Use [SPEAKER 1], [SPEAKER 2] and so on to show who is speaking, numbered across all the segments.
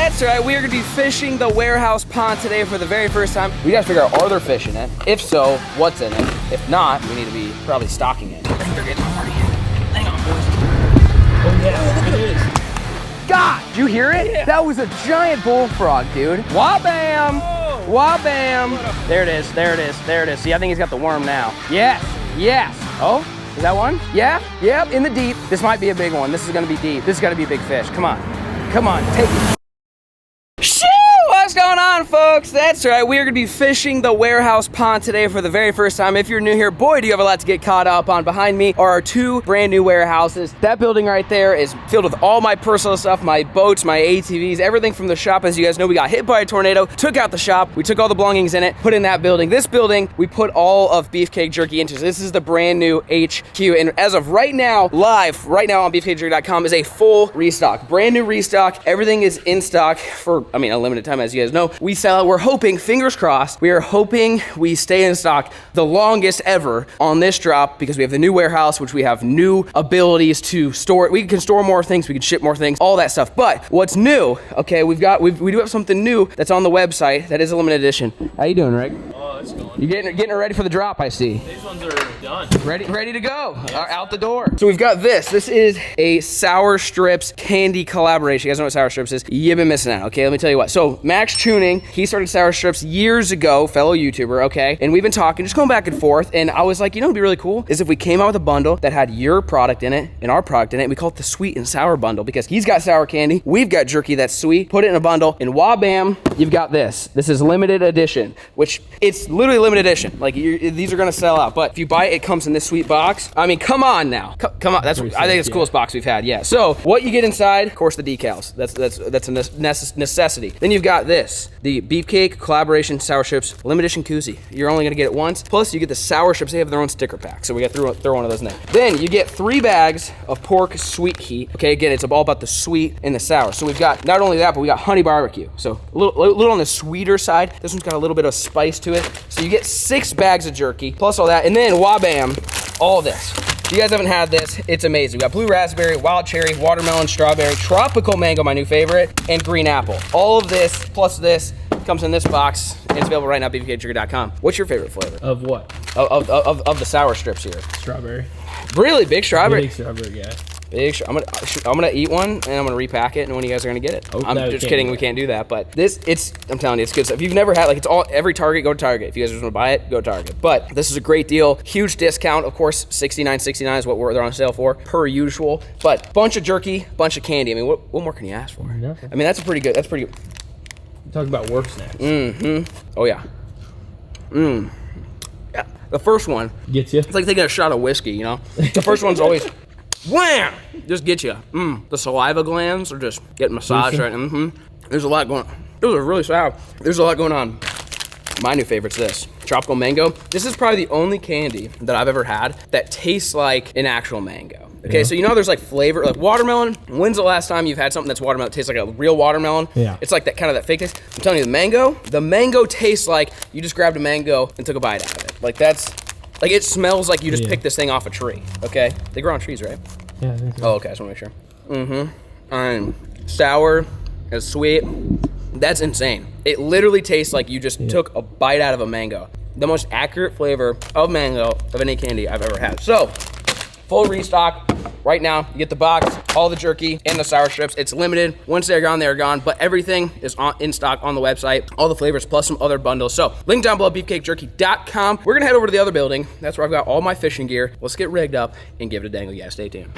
[SPEAKER 1] That's right, we are gonna be fishing the warehouse pond today for the very first time. We gotta figure out, are there fish in it? If so, what's in it? If not, we need to be probably stocking it. I think they're getting horny. Hang on, boys. Oh yeah, look at this. God, did you hear it? Yeah. That was a giant bullfrog, dude. Wah-bam! Oh. Wah-bam! There it is, there it is, there it is. See, I think he's got the worm now. Yes, yes. Oh, is that one? Yeah, yep, in the deep. This might be a big one. This is gonna be deep. This is gonna be a big fish. Come on, take it. Shoo! What's going on, folks? That's right, we are gonna be fishing the warehouse pond today for the very first time. If you're new here, boy, do you have a lot to get caught up on. Behind me are our two brand new warehouses. That building right there is filled with all my personal stuff, my boats, my ATVs, everything from the shop. As you guys know, we got hit by a tornado, took out the shop, we took all the belongings in it, put in that building. This building, we put all of Beefcake Jerky into. So this is the brand new HQ, and as of right now, live, right now on beefcakejerky.com is a full restock. Brand new restock. Everything is in stock for, a limited time, as you guys know. We sell it, we're hoping, fingers crossed, we are hoping we stay in stock the longest ever on this drop because we have the new warehouse, which we have new abilities to store it. We can store more things, we can ship more things, all that stuff. But what's new, okay, we do have something new that's on the website that is a limited edition. How you doing, Rick?
[SPEAKER 2] Oh, it's going.
[SPEAKER 1] You're getting it ready for the drop, I see.
[SPEAKER 2] These ones are done.
[SPEAKER 1] Ready to go.
[SPEAKER 2] Yes.
[SPEAKER 1] Out the door. So we've got this. This is a Sour Strips candy collaboration. You guys know what Sour Strips is? You've been missing out, okay? Let me tell you what. So Max Tuning, he started Sour Strips years ago, fellow YouTuber, okay? And we've been talking, just going back and forth, and I was like, you know what'd be really cool? Is if we came out with a bundle that had your product in it and our product in it, and we call it the sweet and sour bundle because he's got sour candy, we've got jerky that's sweet, put it in a bundle, and wah-bam, you've got this. This is limited edition, which it's literally limited edition. Like, these are gonna sell out, but if you buy it, it comes in this sweet box. I mean, come on now. Come on, I think it's the coolest box we've had, yeah. So, what you get inside, of course, the decals. That's a necessity. Then you've got this, the Beefcake Collaboration Sour Strips Limited Edition Koozie. You're only gonna get it once. Plus, you get the Sour Strips. They have their own sticker pack, so we got to throw one of those in there. Then you get 3 bags of pork sweet heat. Okay, again, it's all about the sweet and the sour. So we've got not only that, but we got honey barbecue. So a little on the sweeter side. This one's got a little bit of spice to it. So you get 6 bags of jerky, plus all that, and then wah-bam, all this. If you guys haven't had this, it's amazing. We got blue raspberry, wild cherry, watermelon, strawberry, tropical mango, my new favorite, and green apple. All of this, plus this, comes in this box, and it's available right now at beefcakejerky.com. What's your favorite flavor?
[SPEAKER 2] Of what?
[SPEAKER 1] Of the sour strips here.
[SPEAKER 2] Strawberry.
[SPEAKER 1] Really? Big strawberry?
[SPEAKER 2] Big strawberry, yeah.
[SPEAKER 1] I'm gonna eat one and I'm gonna repack it, and when you guys are gonna get it.
[SPEAKER 2] Oh,
[SPEAKER 1] I'm just kidding, we can't do that. But I'm telling you, it's good stuff. If you've never had, like, every Target, go to Target. If you guys just wanna buy it, go to Target. But this is a great deal, huge discount. Of course, $69.69 is what they're on sale for, per usual. But bunch of jerky, bunch of candy. I mean, what more can you ask for?
[SPEAKER 2] Nothing.
[SPEAKER 1] I mean, that's pretty good.
[SPEAKER 2] You're talking about work snacks.
[SPEAKER 1] Mm-hmm. Oh yeah. Yeah. The first one
[SPEAKER 2] gets you.
[SPEAKER 1] It's like taking a shot of whiskey, you know? The first one's always wham! Just get you. The saliva glands are just getting massaged right now. There's a lot going on. Those are really sour. There's a lot going on. My new favorite's this. Tropical mango. This is probably the only candy that I've ever had that tastes like an actual mango. Okay, so you know there's like flavor, like watermelon. When's the last time you've had something that's watermelon that tastes like a real watermelon? Yeah. It's like that kind of that fake taste. I'm telling you, the mango tastes like you just grabbed a mango and took a bite out of it. Like like it smells like you just picked this thing off a tree, okay? They grow on trees, right?
[SPEAKER 2] Yeah, I think so.
[SPEAKER 1] Oh, okay, I just wanna make sure. Sour, and sweet. That's insane. It literally tastes like you just took a bite out of a mango. The most accurate flavor of mango of any candy I've ever had. So, full restock. Right now, you get the box, all the jerky, and the sour strips. It's limited. Once they're gone, they're gone. But everything is in stock on the website. All the flavors, plus some other bundles. So, link down below, beefcakejerky.com. We're going to head over to the other building. That's where I've got all my fishing gear. Let's get rigged up and give it a dangle. Yeah, stay tuned.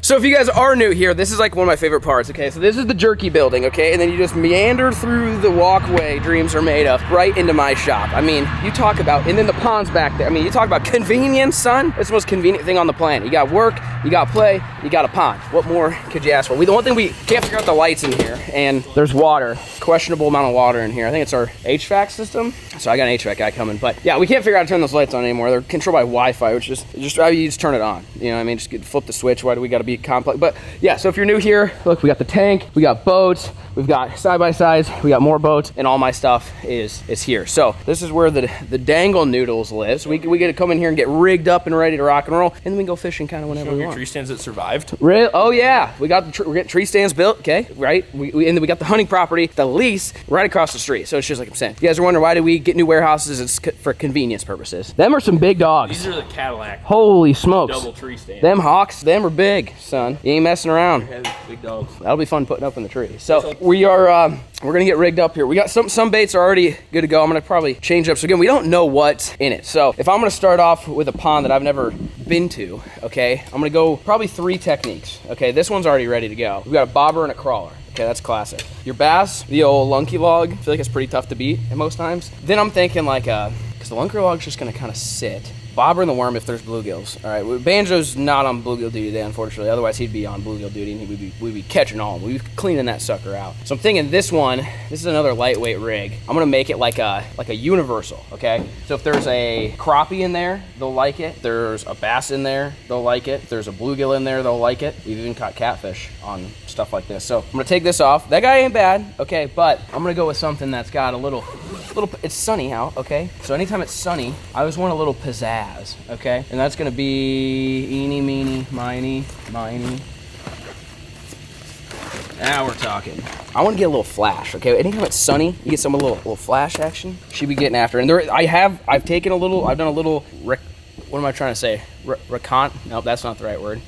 [SPEAKER 1] So if you guys are new here, this is like one of my favorite parts, okay? So this is the jerky building, okay? And then you just meander through the walkway dreams are made of right into my shop. I mean, you talk about, and then the pond's back there. I mean, you talk about convenience, son. It's the most convenient thing on the planet. You got work, you got play, you got a pond. What more could you ask for? The one thing we can't figure out the lights in here, and there's water, questionable amount of water in here. I think it's our HVAC system. So I got an HVAC guy coming, but yeah, we can't figure out how to turn those lights on anymore. They're controlled by Wi-Fi, which is just you just turn it on. You know what I mean? Just flip the switch. Why do we got to be complex? But yeah, so if you're new here, look, we got the tank, we got boats, we've got side-by-sides, we got more boats, and all my stuff is here. So this is where the dangle noodles live. So we get to come in here and get rigged up and ready to rock and roll, and then we can go fishing kind of whenever we want.
[SPEAKER 2] tree stands that survived.
[SPEAKER 1] Real? Oh yeah, we got we're getting tree stands built. Okay, right. And then we got the hunting property, the lease, right across the street. So it's just like I'm saying. You guys are wondering why do we get new warehouses? It's for convenience purposes. Them are some big dogs.
[SPEAKER 2] These are the Cadillac.
[SPEAKER 1] Holy smokes!
[SPEAKER 2] Double tree stands.
[SPEAKER 1] Them hawks, them are big, son. You ain't messing around.
[SPEAKER 2] Big dogs.
[SPEAKER 1] That'll be fun putting up in the tree. So we are we're gonna get rigged up here. We got some baits are already good to go. I'm gonna probably change up. So again, we don't know what's in it. So if I'm gonna start off with a pond that I've never been to, okay, I'm gonna go probably 3 techniques. Okay, this one's already ready to go. We've got a bobber and a crawler. Okay, that's classic. Your bass, the old lunky log, I feel like it's pretty tough to beat at most times. Then I'm thinking like, because the lunker log's just gonna kind of sit. Bobber and the worm if there's bluegills. All right, Banjo's not on bluegill duty today, unfortunately. Otherwise, he'd be on bluegill duty and we'd be catching all of them. We'd be cleaning that sucker out. So I'm thinking this is another lightweight rig. I'm gonna make it like a universal, okay? So if there's a crappie in there, they'll like it. If there's a bass in there, they'll like it. If there's a bluegill in there, they'll like it. We've even caught catfish on stuff like this. So I'm gonna take this off. That guy ain't bad, okay? But I'm gonna go with something that's got a little, it's sunny out, okay? So anytime it's sunny, I always want a little pizzazz, okay? And that's gonna be eeny, meeny, miny. Now we're talking. I want to get a little flash, okay? Anytime it's sunny, you get some little flash action. Should be getting after. And I've done a little, what am I trying to say? Nope, that's not the right word.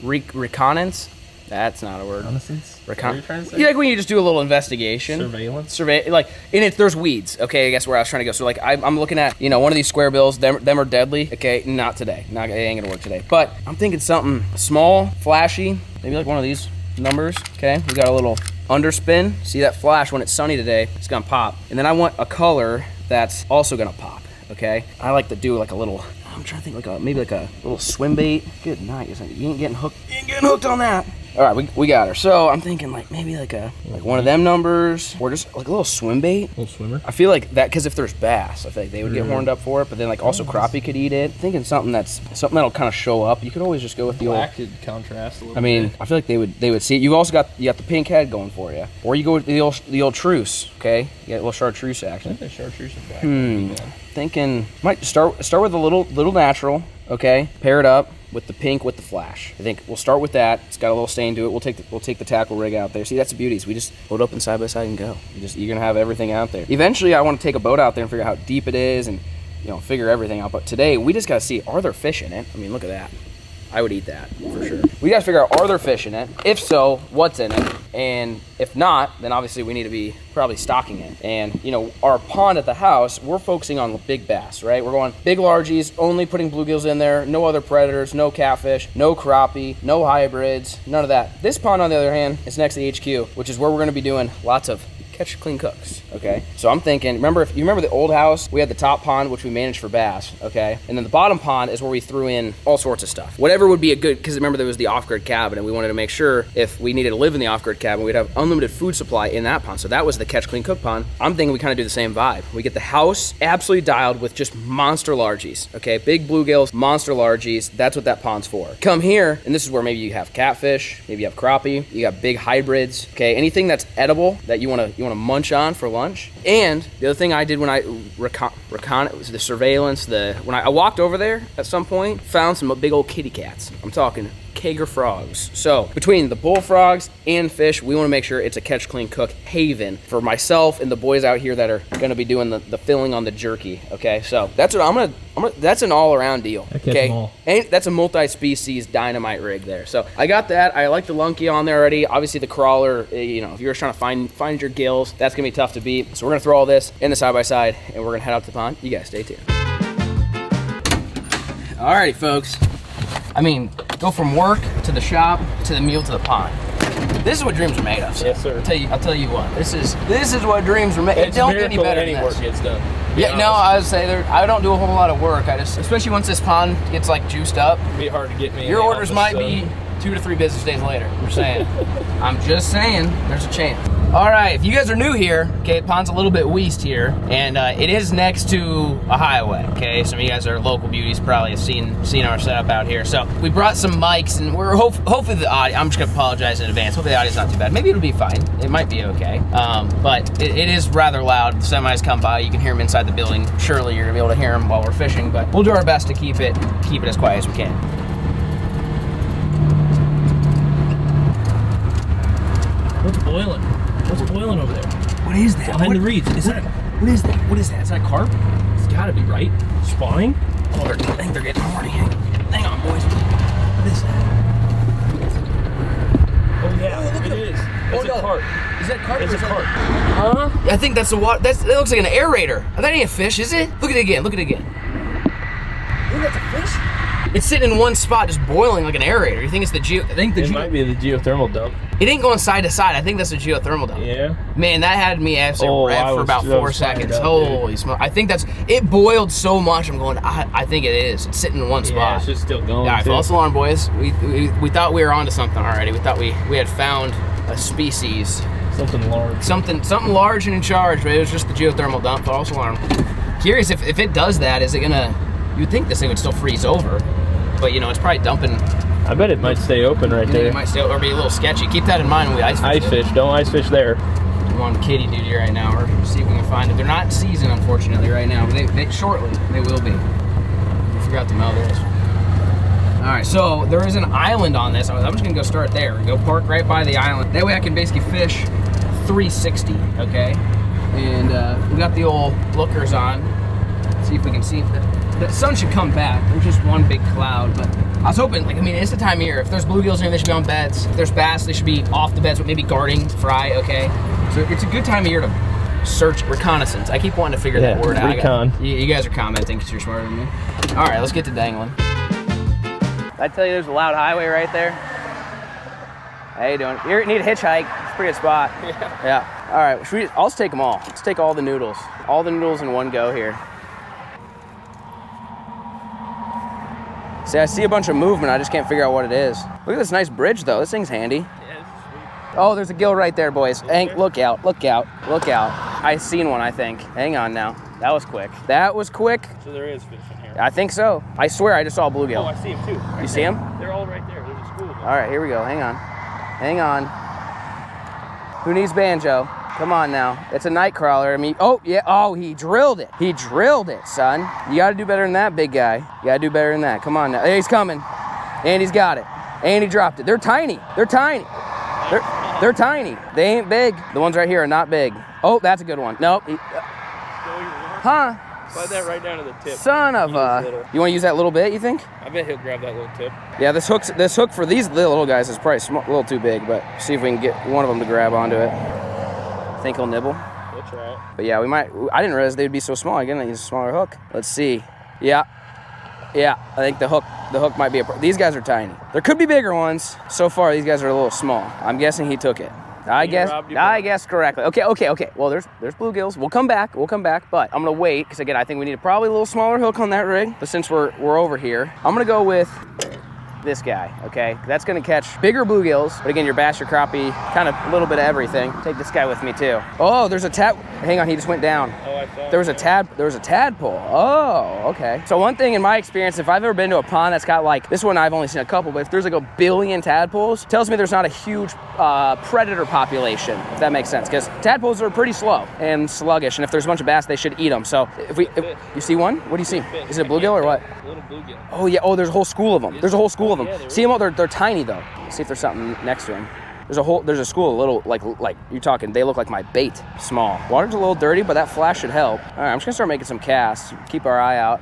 [SPEAKER 1] Reconnaissance? That's not a word.
[SPEAKER 2] Reconnaissance? What are you trying to say?
[SPEAKER 1] Yeah, like when you just do a little investigation.
[SPEAKER 2] Surveillance?
[SPEAKER 1] Like, and there's weeds, okay? I guess where I was trying to go. So like, I'm looking at, one of these square bills. Them are deadly. Okay, not today. It ain't gonna work today. But I'm thinking something small, flashy, maybe like one of these numbers, okay? We got a little underspin. See that flash when it's sunny today, it's gonna pop. And then I want a color that's also gonna pop, okay? I like to do like a little, I'm trying to think maybe like a little swim bait. Good night, isn't it? You ain't getting hooked on that. All right, we got her. So I'm thinking like maybe like one of them numbers, or just like a little swim bait.
[SPEAKER 2] Little swimmer.
[SPEAKER 1] I feel like that, because if there's bass, I think they would get horned up for it. But then like also crappie could eat it. Thinking something that'll kind of show up. You could always just go with the old.
[SPEAKER 2] Black could contrast a little.
[SPEAKER 1] I mean, I feel like they would see it. You got the pink head going for you, or you go with the old truce. Okay, you get a little chartreuse action.
[SPEAKER 2] I think the chartreuse is black.
[SPEAKER 1] Thinking might start with a little natural. Okay, pair it up with the pink with the flash. I think we'll start with that. It's got a little stain to it. We'll take the tackle rig out there. See, that's the beauty. We just load up and side by side and go. You're gonna have everything out there. Eventually, I want to take a boat out there and figure out how deep it is and figure everything out. But today, we just gotta see, are there fish in it? I mean, look at that. I would eat that for sure. We gotta figure out, are there fish in it? If so, what's in it? And if not, then obviously we need to be probably stocking it. And our pond at the house, we're focusing on big bass, right? We're going big largies, only putting bluegills in there, no other predators, no catfish, no crappie, no hybrids, none of that. This pond, on the other hand, is next to the HQ, which is where we're gonna be doing lots of catch, clean cooks, okay? So I'm thinking, if you remember the old house, we had the top pond, which we managed for bass, okay? And then the bottom pond is where we threw in all sorts of stuff. Whatever would be a good, because remember there was the off-grid cabin, and we wanted to make sure if we needed to live in the off-grid cabin, we'd have unlimited food supply in that pond. So that was the catch, clean, cook pond. I'm thinking we kind of do the same vibe. We get the house absolutely dialed with just monster largies, okay? Big bluegills, monster largies, that's what that pond's for. Come here, and this is where maybe you have catfish, maybe you have crappie, you got big hybrids, okay? Anything that's edible that you want to munch on for lunch. And the other thing I did when I it was the surveillance. When I walked over there at some point, found some big old kitty cats. I'm talking Kager frogs. So between the bullfrogs and fish, we want to make sure it's a catch, clean, cook haven for myself and the boys out here that are going to be doing the filling on the jerky. Okay, so that's what I'm gonna. That's an all-around deal. Okay, and that's a multi-species dynamite rig there. So I got that. I like the lunky on there already. Obviously the crawler. If you're trying to find your gills, that's gonna be tough to beat. So we're gonna throw all this in the side by side, and we're gonna head out to the pond. You guys stay tuned. Alrighty, folks. I mean, go from work to the shop to the meal to the pond. This is what dreams are made of. So
[SPEAKER 2] yes, sir.
[SPEAKER 1] I'll tell you what. This is what dreams are made. It don't get any better than this.
[SPEAKER 2] Work gets done.
[SPEAKER 1] Yeah, no, I would say I don't do a whole lot of work. Especially once this pond gets like juiced up.
[SPEAKER 2] It'd be hard to get me.
[SPEAKER 1] Your orders might be 2 to 3 business days later. I'm saying. I'm just saying. There's a chance. All right, if you guys are new here, okay, the pond's a little bit west here, and it is next to a highway, okay? Some of you guys are local beauties, probably have seen our setup out here. So we brought some mics, and we're hopefully the audio, I'm just gonna apologize in advance, hopefully the audio's not too bad. Maybe it'll be fine, it might be okay. But it is rather loud. The semis come by, you can hear them inside the building. Surely you're gonna be able to hear them while we're fishing, but we'll do our best to keep it as quiet as we can.
[SPEAKER 2] boiling? What's boiling over there?
[SPEAKER 1] What is that?
[SPEAKER 2] Behind the reeds. Is that?
[SPEAKER 1] What is that? What is that? Is that carp?
[SPEAKER 2] It's gotta be, right? Spawning?
[SPEAKER 1] Oh, I think they're getting horny. Hang on, boys. What is that?
[SPEAKER 2] Oh yeah,
[SPEAKER 1] look
[SPEAKER 2] it
[SPEAKER 1] at
[SPEAKER 2] is.
[SPEAKER 1] Oh,
[SPEAKER 2] That's
[SPEAKER 1] no.
[SPEAKER 2] a carp.
[SPEAKER 1] Is that carp?
[SPEAKER 2] It's
[SPEAKER 1] or
[SPEAKER 2] a
[SPEAKER 1] is that-
[SPEAKER 2] carp.
[SPEAKER 1] Huh? I think that's a water. That looks like an aerator. That ain't a fish, is it? Look at it again. Look at it again. Isn't that a fish? It's sitting in one spot, just boiling like an aerator. You think it's the
[SPEAKER 2] It might be the geothermal dump.
[SPEAKER 1] It ain't going side to side. I think that's a geothermal dump.
[SPEAKER 2] Yeah.
[SPEAKER 1] Man, that had me absolutely revved for about 4 seconds.
[SPEAKER 2] Up,
[SPEAKER 1] Holy smoke! I think that's it. Boiled so much. I'm going. I think it is. It's sitting in one spot.
[SPEAKER 2] Yeah, it's just still going.
[SPEAKER 1] All right, false alarm, boys. We thought we were onto something already. We thought we had found a species.
[SPEAKER 2] Something large.
[SPEAKER 1] Something large and in charge, but it was just the geothermal dump. False alarm. Curious if it does that, is it gonna? You'd think this thing would still freeze over, but you know it's probably dumping.
[SPEAKER 2] I bet it might stay open right there.
[SPEAKER 1] It might still or be a little sketchy. Keep that in mind when we ice fish.
[SPEAKER 2] Ice fish. Don't ice fish there.
[SPEAKER 1] We're on kitty duty right now. We're see if we can find it. They're not in season, unfortunately, right now, but they shortly they will be. We forgot to mow this. All right, so there is an island on this. I'm just gonna go start there. Go park right by the island. That way I can basically fish 360, okay? And we got the old lookers on. See if we can see if the sun should come back. There's just one big cloud, but I was hoping, like, I mean, it's the time of year. If there's bluegills in here, they should be on beds. If there's bass, they should be off the beds, but maybe guarding fry, okay? So it's a good time of year to search, reconnaissance. I keep wanting to figure that word out.
[SPEAKER 2] Recon.
[SPEAKER 1] You guys are commenting because you're smarter than me. All right, let's get to dangling. I tell you, there's a loud highway right there. How you doing? You need a hitchhike. It's a pretty good spot. Yeah. All right, I'll just take them all. Let's take all the noodles. All the noodles in one go here. See, I see a bunch of movement. I just can't figure out what it is. Look at this nice bridge, though. This thing's handy.
[SPEAKER 2] Yeah, this is sweet.
[SPEAKER 1] Oh, there's a gill right there, boys. Look out, look out, look out. I seen one, I think. Hang on now. That was quick. That was quick.
[SPEAKER 2] So there is fish in here.
[SPEAKER 1] I think so. I swear I just saw a bluegill.
[SPEAKER 2] Oh, I see him too. Right
[SPEAKER 1] You see
[SPEAKER 2] there.
[SPEAKER 1] him?
[SPEAKER 2] They're all right there. There's a school of them.
[SPEAKER 1] All right, here we go. Hang on. Hang on. Who needs banjo? Come on now. It's a night crawler. I mean, oh, yeah. Oh, he drilled it. He drilled it, son. You got to do better than that, big guy. You got to do better than that. Come on now. Hey, he's coming. And he's got it. And he dropped it. They're tiny. They're tiny. They're tiny. They ain't big. The ones right here are not big. Oh, that's a good one. Nope. Huh?
[SPEAKER 2] Slide that right down to the tip.
[SPEAKER 1] Son of a. You want to use that little bit, you think?
[SPEAKER 2] I bet he'll grab that little tip.
[SPEAKER 1] Yeah, this hook for these little guys is probably a little too big, but see if we can get one of them to grab onto it. Think he'll nibble.
[SPEAKER 2] We'll try it.
[SPEAKER 1] But yeah, we might. I didn't realize they'd be so small. I'm gonna use a smaller hook. Let's see. Yeah, I think the hook might be these guys are tiny. There could be bigger ones. So far, these guys are a little small. I'm guessing he took it. I guess correctly. Okay. Well, there's bluegills. We'll come back, but I'm gonna wait because again, I think we need probably a little smaller hook on that rig. But since we're over here, I'm gonna go with this guy, okay? That's gonna catch bigger bluegills, but again, your bass, your crappie, kind of a little bit of everything. Take this guy with me too. Oh, there's a hang on, he just went down.
[SPEAKER 2] Oh, I thought
[SPEAKER 1] there was a tadpole. Oh, okay. So one thing in my experience, if I've ever been to a pond that's got like, this one I've only seen a couple, but if there's like a billion tadpoles, tells me there's not a huge predator population, if that makes sense, because tadpoles are pretty slow and sluggish, and if there's a bunch of bass, they should eat them. So if you see one, what do you see? Is it a bluegill or what?
[SPEAKER 2] A little bluegill.
[SPEAKER 1] Oh yeah, there's a whole school of them. There's a whole school of them.
[SPEAKER 2] Yeah,
[SPEAKER 1] See them all, they're tiny though. See if there's something next to him. There's a school of little, like you're talking, they look like my bait, small. Water's a little dirty, but that flash should help. All right, I'm just gonna start making some casts. Keep our eye out.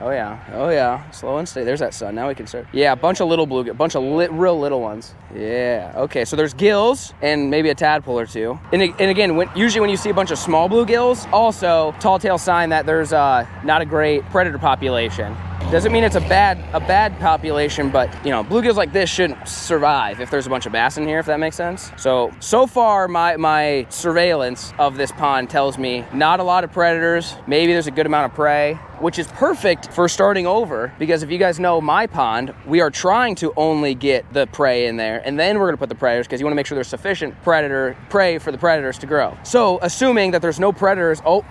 [SPEAKER 1] Oh yeah, slow and steady. There's that sun, now we can start. Yeah, a bunch of little bluegill, real little ones. Yeah, okay, so there's gills and maybe a tadpole or two. And again, usually when you see a bunch of small bluegills, also tall tale sign that there's not a great predator population. Doesn't mean it's a bad population, but you know, bluegills like this shouldn't survive if there's a bunch of bass in here, if that makes sense. So far my surveillance of this pond tells me not a lot of predators, maybe there's a good amount of prey, which is perfect for starting over, because if you guys know my pond, we are trying to only get the prey in there, and then we're gonna put the predators, because you wanna make sure there's sufficient prey for the predators to grow. So assuming that there's no predators, oh,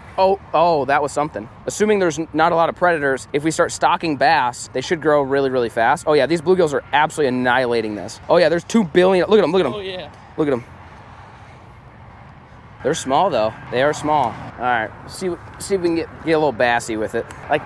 [SPEAKER 1] that was something. Assuming there's not a lot of predators, if we start stocking bass, they should grow really, really fast. Oh yeah, these bluegills are absolutely annihilating this. Oh yeah, there's 2 billion, look at them.
[SPEAKER 2] Oh yeah.
[SPEAKER 1] Look at them. They're small though, they are small. All right, see if we can get a little bassy with it. Like,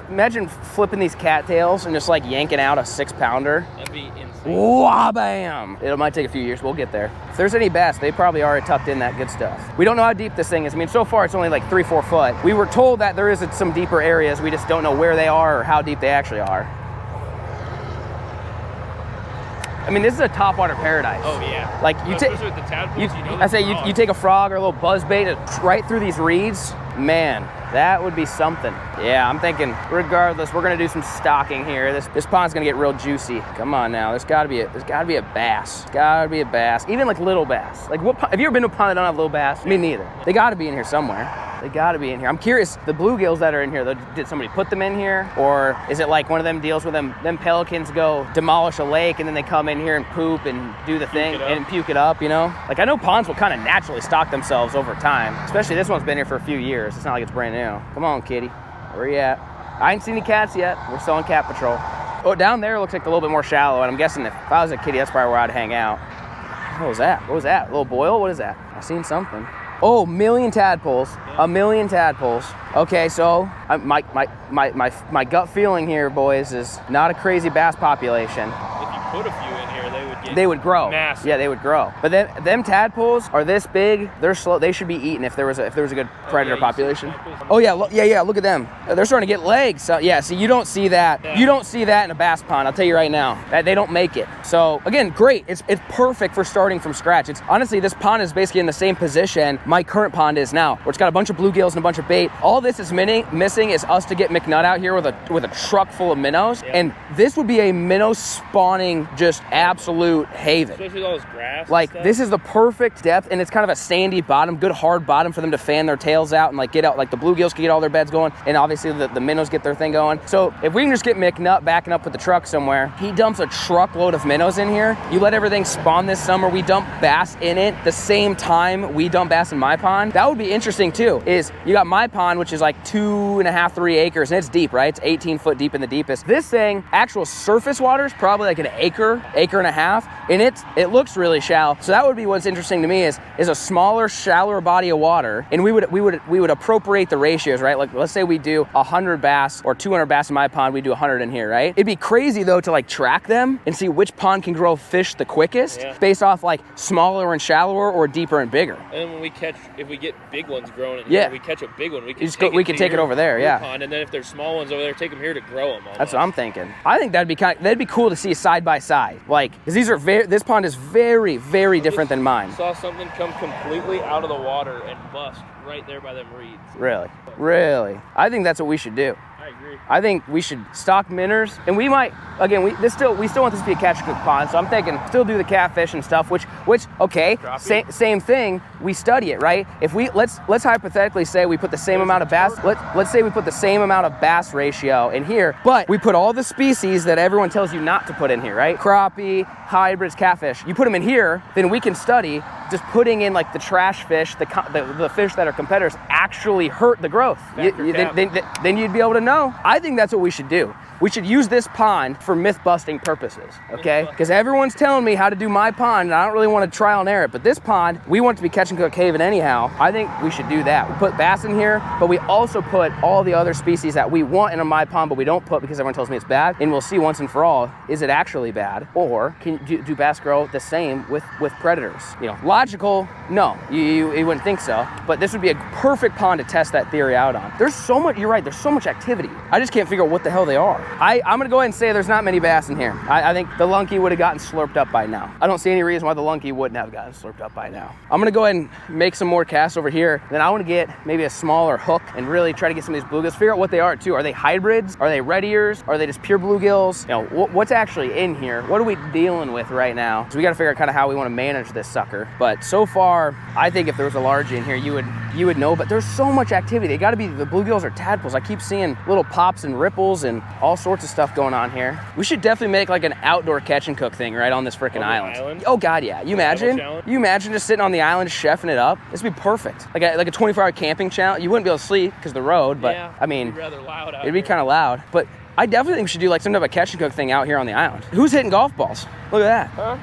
[SPEAKER 1] imagine flipping these cattails and just like yanking out a 6-pounder.
[SPEAKER 2] That'd be insane.
[SPEAKER 1] Wah-bam! It might take a few years, we'll get there. If there's any bass, they probably are tucked in that good stuff. We don't know how deep this thing is. I mean, so far it's only like 3-4 foot. We were told that there is some deeper areas, we just don't know where they are or how deep they actually are. I mean, this is a topwater paradise.
[SPEAKER 2] Oh yeah.
[SPEAKER 1] Like you take,
[SPEAKER 2] especially with the tadpoles,
[SPEAKER 1] you take a frog or a little buzz bait right through these reeds. Man, that would be something. Yeah, I'm thinking, regardless, we're gonna do some stocking here. This pond's gonna get real juicy. Come on now, there's gotta be a bass. It's gotta be a bass, even like little bass. Like, have you ever been to a pond that don't have little bass? Me neither. They gotta be in here somewhere. They gotta be in here. I'm curious, the bluegills that are in here, did somebody put them in here? Or is it like one of them deals where them pelicans go demolish a lake and then they come in here and poop and do the thing and puke it up, you know? Like, I know ponds will kind of naturally stock themselves over time, especially this one's been here for a few years. It's not like it's brand new. Come on, kitty, where you at? I ain't seen any cats yet. We're still on cat patrol. Oh, down there looks like a little bit more shallow, and I'm guessing if I was a kitty, that's probably where I'd hang out. What was that? What was that? A little boil? What is that? I seen something. Oh, million tadpoles. Yeah. A million tadpoles. Okay, so my gut feeling here, boys, is not a crazy bass population.
[SPEAKER 2] If you put a few in here,
[SPEAKER 1] they would grow.
[SPEAKER 2] Massive.
[SPEAKER 1] Yeah, they would grow. But them tadpoles are this big. They're slow. They should be eaten if there was a good predator population. Oh yeah, look at them. They're starting to get legs. So yeah, see, you don't see that. Yeah. You don't see that in a bass pond. I'll tell you right now. They don't make it. So again, great. It's perfect for starting from scratch. It's honestly, this pond is basically in the same position my current pond is now, where it's got a bunch of bluegills and a bunch of bait. All this is missing is us to get McNutt out here with a truck full of minnows, and this would be a minnow spawning just absolute haven.
[SPEAKER 2] Especially with all this grass.
[SPEAKER 1] Like, this is the perfect depth, and it's kind of a sandy bottom, good hard bottom for them to fan their tails out and like get out. Like the bluegills can get all their beds going, and obviously the minnows get their thing going. So if we can just get McNutt backing up with the truck somewhere, he dumps a truckload of minnows in here. You let everything spawn this summer. We dump bass in it the same time we dump bass in my pond. That would be interesting too. Is you got my pond, which is like 2.5-3 acres, and it's deep, right? It's 18 foot deep in the deepest. This thing, actual surface water is probably like an acre and a half, and it looks really shallow. So that would be what's interesting to me is a smaller, shallower body of water, and we would appropriate the ratios, right? Like, let's say we do 100 bass or 200 bass in my pond, we do 100 in here, right? It'd be crazy though to like track them and see which pond can grow fish the quickest, based off like smaller and shallower or deeper and bigger.
[SPEAKER 2] And then when if we get big ones growing in here, we catch a big one, we can take
[SPEAKER 1] it over there, yeah.
[SPEAKER 2] Pond, and then if there's small ones over there, take them here to grow them. Almost.
[SPEAKER 1] That's what I'm thinking. I think that'd be cool to see side by side, like, because this pond is very, very different than mine.
[SPEAKER 2] I saw something come completely out of the water and bust right there by them reeds.
[SPEAKER 1] Really? I think that's what we should do.
[SPEAKER 2] I agree.
[SPEAKER 1] I think we should stock minnows, and we might, again, we still want this to be a catch cook pond, so I'm thinking still do the catfish and stuff, which okay, same thing, we study it, right? If let's hypothetically say we put the same amount of bass, let's say we put the same amount of bass ratio in here, but we put all the species that everyone tells you not to put in here, right? Crappie, hybrids, catfish, you put them in here, then we can study just putting in like the trash fish, the fish that are competitors actually hurt the growth. Then you'd be able to know. I think that's what we should do. We should use this pond for myth-busting purposes, okay? Because everyone's telling me how to do my pond, and I don't really want to trial and error it, but this pond, we want it to be catch and cook haven anyhow. I think we should do that. We put bass in here, but we also put all the other species that we want in my pond, but we don't put because everyone tells me it's bad, and we'll see once and for all, is it actually bad? Or do bass grow the same with predators? You know, logical, no, you wouldn't think so, but this would be a perfect pond to test that theory out on. There's so much, you're right, there's so much activity. I just can't figure out what the hell they are. I'm gonna go ahead and say there's not many bass in here. I think the lunky would have gotten slurped up by now. I don't see any reason why the lunky wouldn't have gotten slurped up by now. I'm gonna go ahead and make some more casts over here. Then I wanna get maybe a smaller hook and really try to get some of these bluegills, figure out what they are too. Are they hybrids? Are they red ears? Are they just pure bluegills? You know, what's actually in here? What are we dealing with right now? So we gotta figure out kind of how we wanna manage this sucker. But so far, I think if there was a large in here, you would know, but there's so much activity. They gotta be the bluegills or tadpoles. I keep seeing little pops and ripples and all sorts of stuff going on here. We should definitely make like an outdoor catch and cook thing right on this freaking island. Oh God, yeah. You imagine just sitting on the island chefing it up? This would be perfect. Like a 24-hour camping challenge. You wouldn't be able to sleep because of the road, but I mean,
[SPEAKER 2] it'd be rather loud out
[SPEAKER 1] it'd be kind of loud. But I definitely think we should do like some type of catch and cook thing out here on the island. Who's hitting golf balls? Look at that.
[SPEAKER 2] Huh?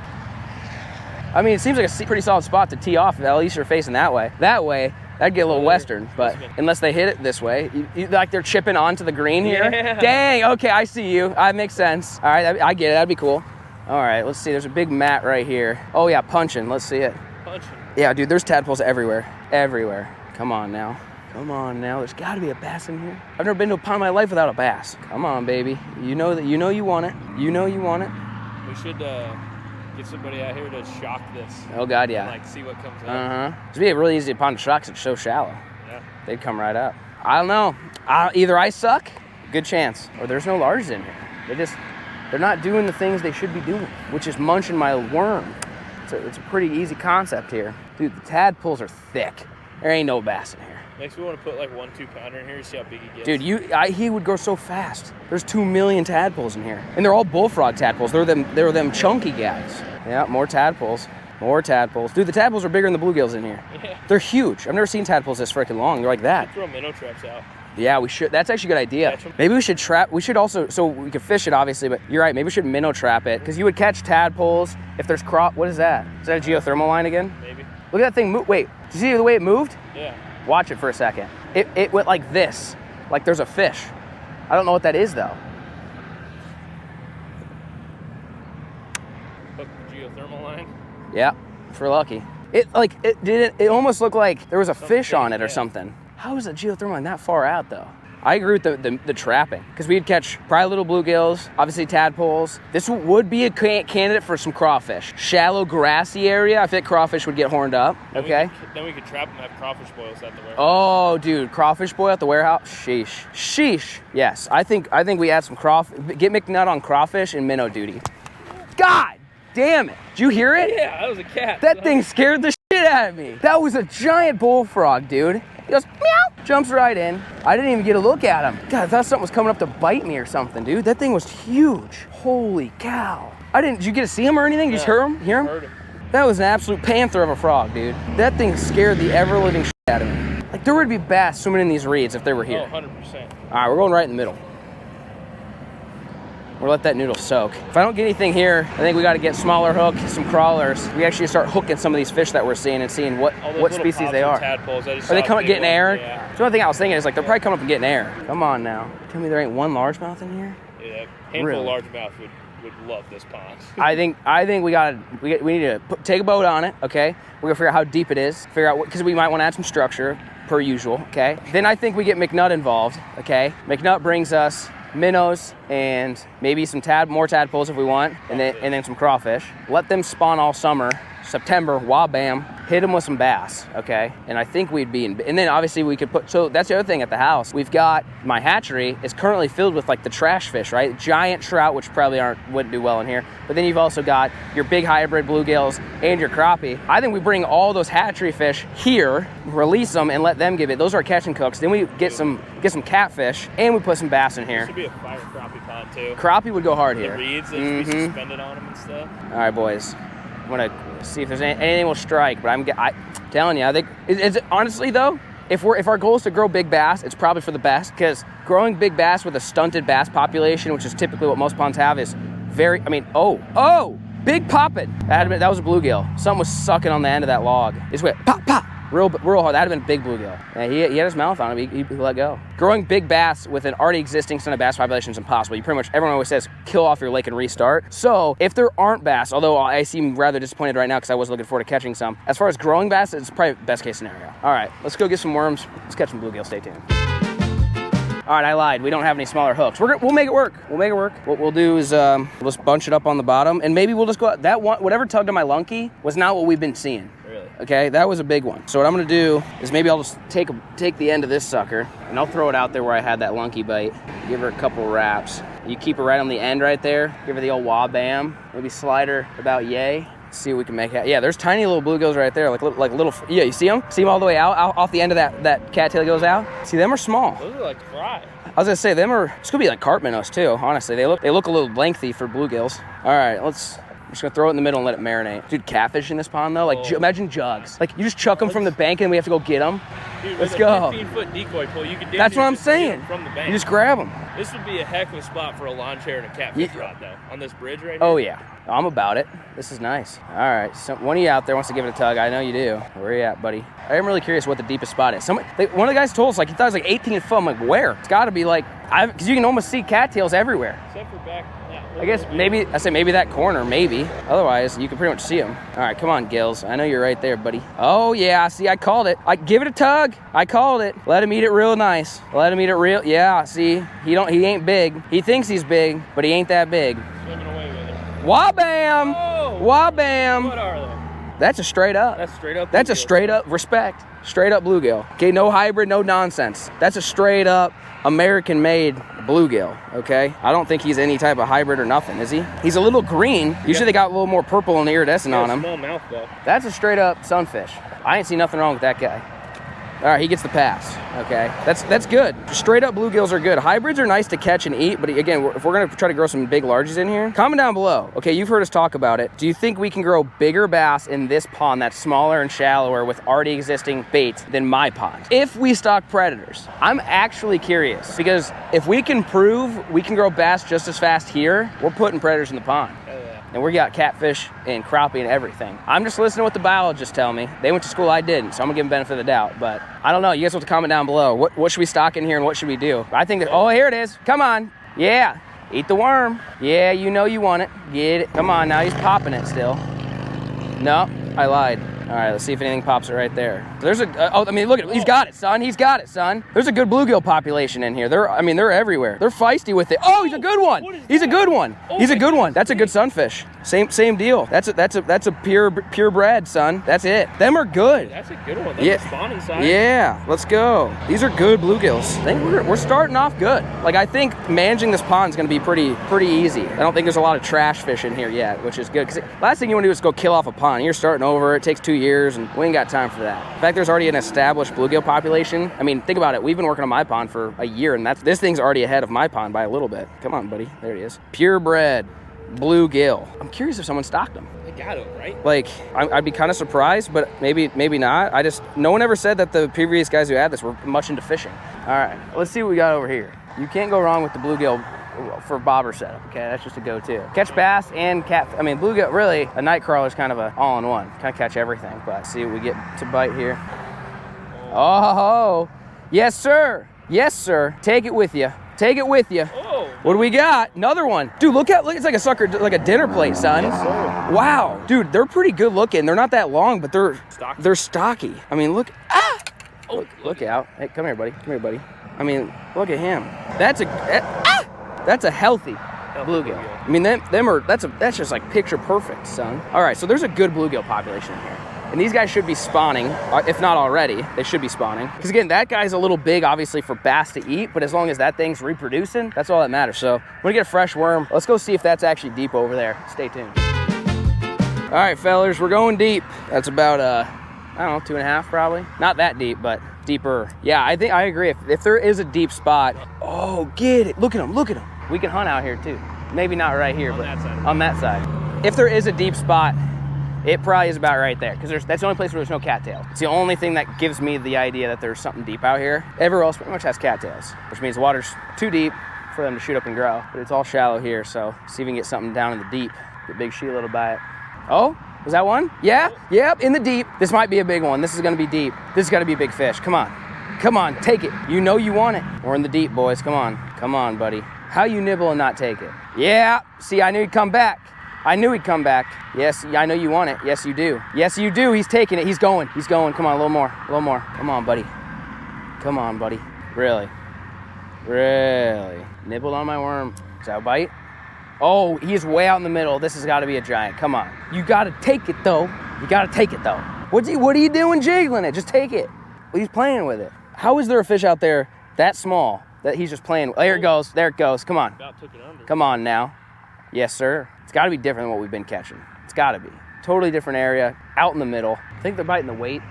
[SPEAKER 1] I mean, it seems like a pretty solid spot to tee off if at least you're facing that way. That way, that'd get a little western, but unless they hit it this way, like they're chipping onto the green here.
[SPEAKER 2] Yeah.
[SPEAKER 1] Dang, okay, I see you. That makes sense. All right, I get it, that'd be cool. All right, let's see. There's a big mat right here. Oh yeah, punching. Let's see it.
[SPEAKER 2] Punching.
[SPEAKER 1] Yeah, dude, there's tadpoles everywhere. Everywhere. Come on now. Come on now. There's got to be a bass in here. I've never been to a pond in my life without a bass. Come on, baby. You know that. You know you want it. You know you want it.
[SPEAKER 2] We should get somebody out here to shock this.
[SPEAKER 1] Oh God, yeah.
[SPEAKER 2] And, like, see what comes up.
[SPEAKER 1] It'd be a really easy pond to shock 'cause it's so shallow.
[SPEAKER 2] Yeah.
[SPEAKER 1] They'd come right up. I don't know. Either I suck, good chance, or there's no larges in here. They're not doing the things they should be doing, which is munching my worm. It's a pretty easy concept here. Dude, the tadpoles are thick. There ain't no bass in here.
[SPEAKER 2] Makes me want to put like 1 2-pounder in here to see how big he gets.
[SPEAKER 1] Dude, he would go so fast. There's 2 million tadpoles in here. And they're all bullfrog tadpoles. They're them chunky guys. Yeah, more tadpoles. More tadpoles. Dude, the tadpoles are bigger than the bluegills in here.
[SPEAKER 2] Yeah.
[SPEAKER 1] They're huge. I've never seen tadpoles this freaking long. They're like that.
[SPEAKER 2] Throw minnow traps out.
[SPEAKER 1] Yeah, we should. That's actually a good idea. Maybe we should trap. We should also, so we could fish it obviously, but you're right. Maybe we should minnow trap it because you would catch tadpoles if there's what is that? Is that a geothermal line again?
[SPEAKER 2] Maybe.
[SPEAKER 1] Look at that thing move. Wait, did you see the way it moved?
[SPEAKER 2] Yeah.
[SPEAKER 1] Watch it for a second. It went like this, like there's a fish. I don't know what that is though.
[SPEAKER 2] Hook the geothermal line.
[SPEAKER 1] Yeah, if we're lucky. It almost looked like there was a fish on it or something. How is a geothermal line that far out though? I agree with the trapping because we'd catch probably little bluegills, obviously tadpoles. This would be a candidate for some crawfish. Shallow, grassy area. I think crawfish would get horned up. Okay.
[SPEAKER 2] Then we could trap them and have crawfish boils at the warehouse.
[SPEAKER 1] Oh, dude, crawfish boil at the warehouse. Sheesh, sheesh. Yes, I think we add some get McNutt on crawfish and minnow duty. God damn it! Did you hear it?
[SPEAKER 2] Yeah, that was a cat.
[SPEAKER 1] That thing scared the shit out of me. That was a giant bullfrog, dude. He goes, meow, jumps right in. I didn't even get a look at him. God, I thought something was coming up to bite me or something, dude. That thing was huge. Holy cow. Did you get to see him or anything? You just hear him?
[SPEAKER 2] Heard him.
[SPEAKER 1] That was an absolute panther of a frog, dude. That thing scared the ever-living shit out of me. Like, there would be bass swimming in these reeds if they were here.
[SPEAKER 2] Oh, 100%.
[SPEAKER 1] All right, we're going right in the middle. We'll let that noodle soak. If I don't get anything here, I think we got to get smaller hook, some crawlers. We actually start hooking some of these fish that we're seeing and seeing what species they are.
[SPEAKER 2] Tadpoles,
[SPEAKER 1] Are they coming getting air?
[SPEAKER 2] Yeah.
[SPEAKER 1] So the only thing I was thinking is like they're probably coming up and getting air. Come on now. Tell me there ain't one largemouth in here?
[SPEAKER 2] Yeah, handful
[SPEAKER 1] Really?
[SPEAKER 2] of largemouth would love this pond.
[SPEAKER 1] I think we need to take a boat on it, okay? We're gonna figure out how deep it is, figure out because we might want to add some structure per usual, okay? Then I think we get McNutt involved, okay? McNutt brings us minnows and maybe some more tadpoles if we want, and then some crawfish. Let them spawn all summer. September, bam, hit them with some bass, okay? And I think we'd be and then obviously we could so that's the other thing at the house. We've got, my hatchery is currently filled with like the trash fish, right? Giant trout, which probably wouldn't do well in here. But then you've also got your big hybrid bluegills and your crappie. I think we bring all those hatchery fish here, release them and let them give it. Those are our catch and cooks. Then we get some catfish and we put some bass in here.
[SPEAKER 2] Should be a fire crappie pond too.
[SPEAKER 1] Crappie would go hard here.
[SPEAKER 2] The reeds that should be suspended on them and stuff. All
[SPEAKER 1] right, boys. I'm gonna see if there's anything will strike, but I'm telling you, I think it's honestly though, if our goal is to grow big bass, it's probably for the best because growing big bass with a stunted bass population, which is typically what most ponds have, is very. I mean, big popping. That was a bluegill. Something was sucking on the end of that log. It's went pop pop. Real hard. That'd have been a big bluegill. Yeah, he had his mouth on him. He let go. Growing big bass with an already existing stunted bass population is impossible. Everyone always says, kill off your lake and restart. So if there aren't bass, although I seem rather disappointed right now because I was looking forward to catching some, as far as growing bass, it's probably best case scenario. All right, let's go get some worms. Let's catch some bluegill. Stay tuned. All right, I lied. We don't have any smaller hooks. We'll make it work. What we'll do is we'll just bunch it up on the bottom, and maybe we'll just go. That one, whatever tugged on my lunky was not what we've been seeing.
[SPEAKER 2] Really?
[SPEAKER 1] Okay, that was a big one. So what I'm gonna do is maybe I'll just take the end of this sucker, and I'll throw it out there where I had that lunky bite. Give her a couple wraps. You keep her right on the end right there. Give her the old wah-bam. Maybe slide her about yay. See what we can make happen. Yeah, there's tiny little bluegills right there, like little. Yeah, you see them? See them all the way out off the end of that cattail goes out. See, them are small.
[SPEAKER 2] Those are like fry.
[SPEAKER 1] I was gonna say it's gonna be like carp minnows too. Honestly, they look a little lengthy for bluegills. All right, I'm just gonna throw it in the middle and let it marinate. Dude, catfish in this pond though, like imagine jugs. Like you just chuck them from the bank and we have to go get them.
[SPEAKER 2] Dude,
[SPEAKER 1] let's go.
[SPEAKER 2] 15-foot decoy pull, you could.
[SPEAKER 1] That's what I'm saying.
[SPEAKER 2] From the bank.
[SPEAKER 1] You just grab them.
[SPEAKER 2] This would be a heck of a spot for a lawn chair and a catfish rod though. On this bridge right here.
[SPEAKER 1] Oh yeah, I'm about it. This is nice. All right, so one of you out there wants to give it a tug. I know you do. Where are you at, buddy? I am really curious what the deepest spot is. One of the guys told us like he thought it was like 18 foot. I'm like, where? It's got to be like, because you can almost see cattails everywhere.
[SPEAKER 2] Except for back. Yeah.
[SPEAKER 1] I guess maybe, I say maybe that corner, maybe. Otherwise, you can pretty much see them. All right, come on, Gills. I know you're right there, buddy. Oh, yeah, see, I called it. Give it a tug. I called it. Let him eat it real nice. Let him eat it real, yeah, see, he ain't big. He thinks he's big, but he ain't that big.
[SPEAKER 2] Swimming away with it.
[SPEAKER 1] Wabam!
[SPEAKER 2] Oh,
[SPEAKER 1] Wabam!
[SPEAKER 2] what are they?
[SPEAKER 1] That's a straight up.
[SPEAKER 2] That's straight up.
[SPEAKER 1] That's a straight up respect. Straight up bluegill. Okay, no hybrid, no nonsense. That's a straight up American-made bluegill, okay? I don't think he's any type of hybrid or nothing, is he? He's a little green. Usually they got a little more purple and iridescent on him.
[SPEAKER 2] Small mouth though.
[SPEAKER 1] That's a straight up sunfish. I ain't seen nothing wrong with that guy. All right, he gets the pass, okay? That's good. Straight up bluegills are good. Hybrids are nice to catch and eat, but again, if we're gonna try to grow some big larges in here, comment down below. Okay, you've heard us talk about it. Do you think we can grow bigger bass in this pond that's smaller and shallower with already existing bait than my pond? If we stock predators, I'm actually curious because if we can prove we can grow bass just as fast here, we're putting predators in the pond. And we got catfish and crappie and everything. I'm just listening to what the biologists tell me. They went to school, I didn't, so I'm gonna give them benefit of the doubt. But I don't know, you guys want to comment down below. What should we stock in here and what should we do? I think that, oh, here it is, come on. Yeah, eat the worm. Yeah, you know you want it, get it. Come on, now he's popping it still. No, I lied. All right, let's see if anything pops it right there. There's I mean, look at him. He's got it, son. He's got it, son. There's a good bluegill population in here. They're everywhere. They're feisty with it. Oh, he's a good one. He's a good one. He's a good one. That's a good sunfish. Same deal. That's a purebred, son. That's it. Them are good.
[SPEAKER 2] That's a good one. That's a spawning size.
[SPEAKER 1] Yeah, let's go. These are good bluegills. I think we're starting off good. Like, I think managing this pond is gonna be pretty easy. I don't think there's a lot of trash fish in here yet, which is good. Because last thing you wanna do is go kill off a pond. You're starting over. It takes 2 years, and we ain't got time for that. In fact, there's already an established bluegill population. I mean, think about it. We've been working on my pond for a year, and this thing's already ahead of my pond by a little bit. Come on, buddy. There he is. Purebred bluegill. I'm curious if someone stocked them.
[SPEAKER 2] They got it, right?
[SPEAKER 1] Like, I'd be kind of surprised, but maybe not. No one ever said that the previous guys who had this were much into fishing. All right, let's see what we got over here. You can't go wrong with the bluegill for bobber setup, okay? That's just a go-to. Catch bass and bluegill, really, a night crawler is kind of a all-in-one. Kind of catch everything, but see what we get to bite here. Oh, yes, sir. Yes, sir. Take it with you. Take it with you.
[SPEAKER 2] Oh.
[SPEAKER 1] What do we got? Another one. Dude, look, it's like a sucker, like a dinner plate, son.
[SPEAKER 2] Yes, sir.
[SPEAKER 1] Wow. Dude, they're pretty good looking. They're not that long, but they're stocky. I mean, look. Ah!
[SPEAKER 2] Oh,
[SPEAKER 1] look out. Hey, come here, buddy. Come here, buddy. I mean, look at him. That's a healthy bluegill. I mean, that's just like picture perfect, son. All right, so there's a good bluegill population in here. And these guys should be spawning, if not already, they should be spawning. Because again, that guy's a little big, obviously, for bass to eat, but as long as that thing's reproducing, that's all that matters. So I'm gonna get a fresh worm. Let's go see if that's actually deep over there. Stay tuned. All right, fellas, we're going deep. That's about, I don't know, 2.5 probably. Not that deep, but deeper. Yeah, I think I agree. If there is a deep spot, oh, get it. Look at him, look at him. We can hunt out here too. Maybe not right here, but on that side. If there is a deep spot, it probably is about right there, because that's the only place where there's no cattail. It's the only thing that gives me the idea that there's something deep out here. Everywhere else pretty much has cattails, which means the water's too deep for them to shoot up and grow. But it's all shallow here, so see if we can get something down in the deep. Get big sheila to bite. Oh, was that one? Yeah, yep, in the deep. This might be a big one. This is gonna be deep. This has gotta be a big fish. Come on, come on, take it. You know you want it. We're in the deep, boys, come on, buddy. How you nibble and not take it? Yeah, see, I knew he'd come back. I knew he'd come back. Yes, I know you want it. Yes, you do. Yes, you do. He's taking it. He's going. Come on, a little more. Come on, buddy. Come on, buddy. Really? Nibbled on my worm. Is that a bite? Oh, he's way out in the middle. This has got to be a giant. Come on. You got to take it, though. What are you doing jiggling it? Just take it. Well, he's playing with it. How is there a fish out there that small that he's just playing with? There it goes. Come on.
[SPEAKER 2] About took it under.
[SPEAKER 1] Come on now. Yes, sir. It's got to be different than what we've been catching. It's got to be. Totally different area, out in the middle. I think they're biting the weight.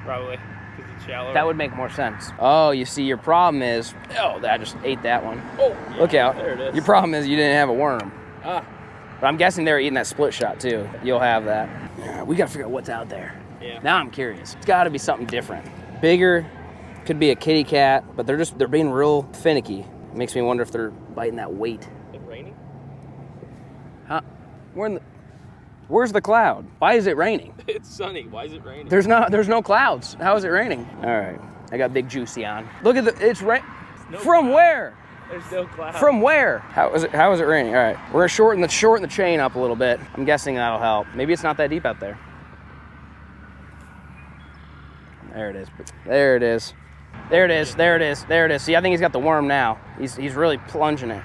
[SPEAKER 2] Probably, because it's shallow.
[SPEAKER 1] That would make more sense. Oh, you see, your problem is, I just ate that one.
[SPEAKER 2] Oh, yeah,
[SPEAKER 1] look out.
[SPEAKER 2] There it is.
[SPEAKER 1] Your problem is you didn't have a worm.
[SPEAKER 2] Ah.
[SPEAKER 1] But I'm guessing they were eating that split shot, too. You'll have that. Yeah, we got to figure out what's out there.
[SPEAKER 2] Yeah.
[SPEAKER 1] Now I'm curious. It's got to be something different. Bigger, could be a kitty cat, but they're being real finicky. It makes me wonder if they're biting that weight.
[SPEAKER 2] Is it raining?
[SPEAKER 1] Huh? Where's the cloud? Why is it raining?
[SPEAKER 2] It's sunny. Why is it raining?
[SPEAKER 1] There's no clouds. How is it raining? All right, I got Big Juicy on. Look at it's rain. From where?
[SPEAKER 2] There's no cloud.
[SPEAKER 1] From where? How is it raining? All right, we're gonna shorten the chain up a little bit. I'm guessing that'll help. Maybe it's not that deep out there. There it is. There it is. There it is. There it is. There it is. See, I think he's got the worm now. He's really plunging it.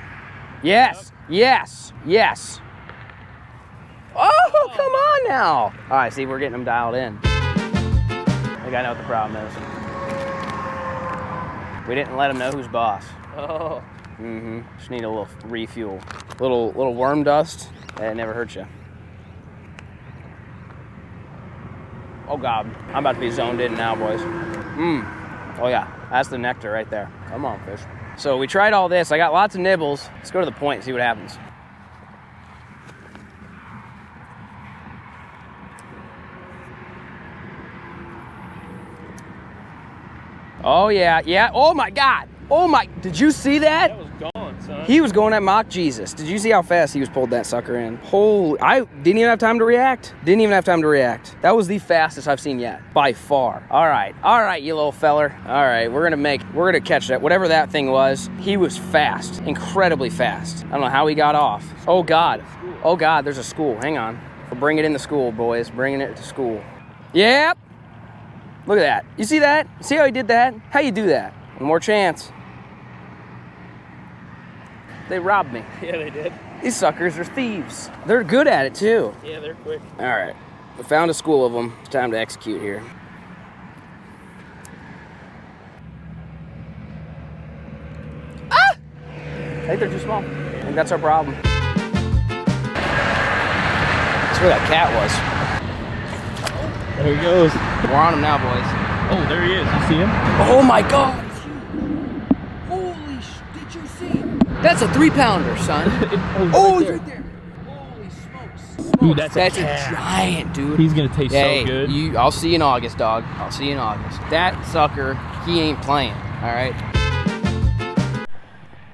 [SPEAKER 1] Yes. Yes. Yes. Oh, come on now. All right, see, we're getting them dialed in. I think I know what the problem is. We didn't let him know who's boss.
[SPEAKER 2] Oh.
[SPEAKER 1] Mm-hmm. Just need a little refuel. Little worm dust. It never hurts you. Oh God, I'm about to be zoned in now, boys. Oh yeah, that's the nectar right there. Come on, fish. So we tried all this. I got lots of nibbles. Let's go to the point and see what happens. Oh yeah, yeah. Oh my God. Oh my, did you see that?
[SPEAKER 2] That was gone, son.
[SPEAKER 1] He was going at mock Jesus. Did you see how fast he was pulled that sucker in? Holy, I didn't even have time to react. Didn't even have time to react. That was the fastest I've seen yet, by far. All right, you little feller. All right, we're gonna catch that. Whatever that thing was, he was fast, incredibly fast. I don't know how he got off. Oh God, there's a school, hang on. We'll bring it in the school, boys, bringing it to school. Yep, look at that. You see that? See how he did that? How you do that? One more chance. They robbed me.
[SPEAKER 2] Yeah, they did.
[SPEAKER 1] These suckers are thieves. They're good at it too.
[SPEAKER 2] Yeah, they're quick.
[SPEAKER 1] All right, we found a school of them. It's time to execute here. Ah! I think they're too small. I think that's our problem. That's where that cat was.
[SPEAKER 2] There he goes.
[SPEAKER 1] We're on him now, boys.
[SPEAKER 2] Oh, there he is. You see him?
[SPEAKER 1] Oh my God! Holy did you see? That's a 3-pounder, son. Oh, he's right there. Holy smokes.
[SPEAKER 2] Dude, that's
[SPEAKER 1] a giant, dude.
[SPEAKER 2] He's gonna taste so good.
[SPEAKER 1] I'll see you in August, dog. I'll see you in August. That sucker, he ain't playing. All right.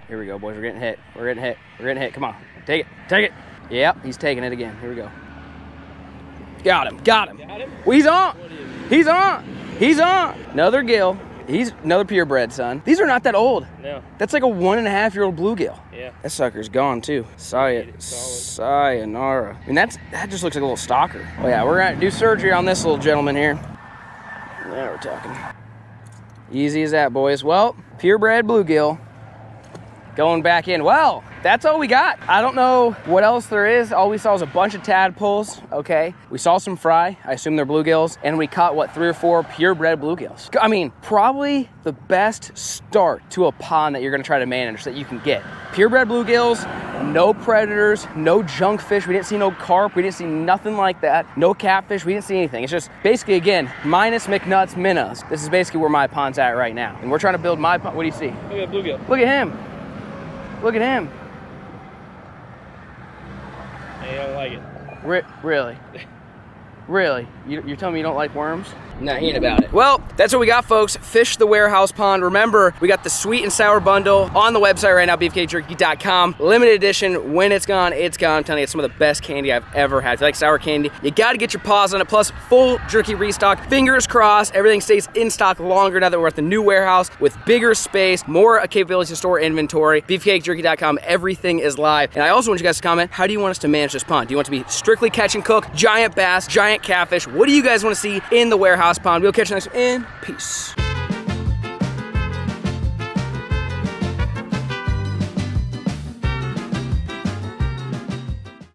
[SPEAKER 1] Here we go, boys. We're getting hit. We're getting hit. We're getting hit. Come on, take it. Take it. Yep, he's taking it again. Here we go. Got him. Got him.
[SPEAKER 2] Got him?
[SPEAKER 1] Well, he's on. He's on. He's on. Another gill. He's another purebred, son. These are not that old.
[SPEAKER 2] No.
[SPEAKER 1] That's like a 1.5-year-old bluegill.
[SPEAKER 2] Yeah.
[SPEAKER 1] That sucker's gone too. Sayonara. I mean, that just looks like a little stalker. Oh yeah, we're gonna do surgery on this little gentleman here. Now we're talking. Easy as that, boys. Well, purebred bluegill going back in. Well, that's all we got. I don't know what else there is. All we saw was a bunch of tadpoles, okay? We saw some fry, I assume they're bluegills, and we caught, what, 3 or 4 purebred bluegills. I mean, probably the best start to a pond that you're gonna try to manage that you can get. Purebred bluegills, no predators, no junk fish. We didn't see no carp, we didn't see nothing like that. No catfish, we didn't see anything. It's just basically, again, minus McNuts, minnows. This is basically where my pond's at right now. And we're trying to build my pond. What do you see?
[SPEAKER 2] Look at that bluegill.
[SPEAKER 1] Look at him. Look at him.
[SPEAKER 2] Hey, I don't like it.
[SPEAKER 1] Really? Really? You're telling me you don't like worms? Not hearing about it. Well, that's what we got, folks. Fish the warehouse pond. Remember, we got the sweet and sour bundle on the website right now, beefcakejerky.com. Limited edition. When it's gone, it's gone. I'm telling you, it's some of the best candy I've ever had. If you like sour candy, you got to get your paws on it. Plus, full jerky restock. Fingers crossed, everything stays in stock longer now that we're at the new warehouse with bigger space, more capabilities to store inventory. Beefcakejerky.com. Everything is live. And I also want you guys to comment, how do you want us to manage this pond? Do you want it to be strictly catch and cook, giant bass, giant catfish? What do you guys want to see in the warehouse pond? We'll catch you next time, and peace.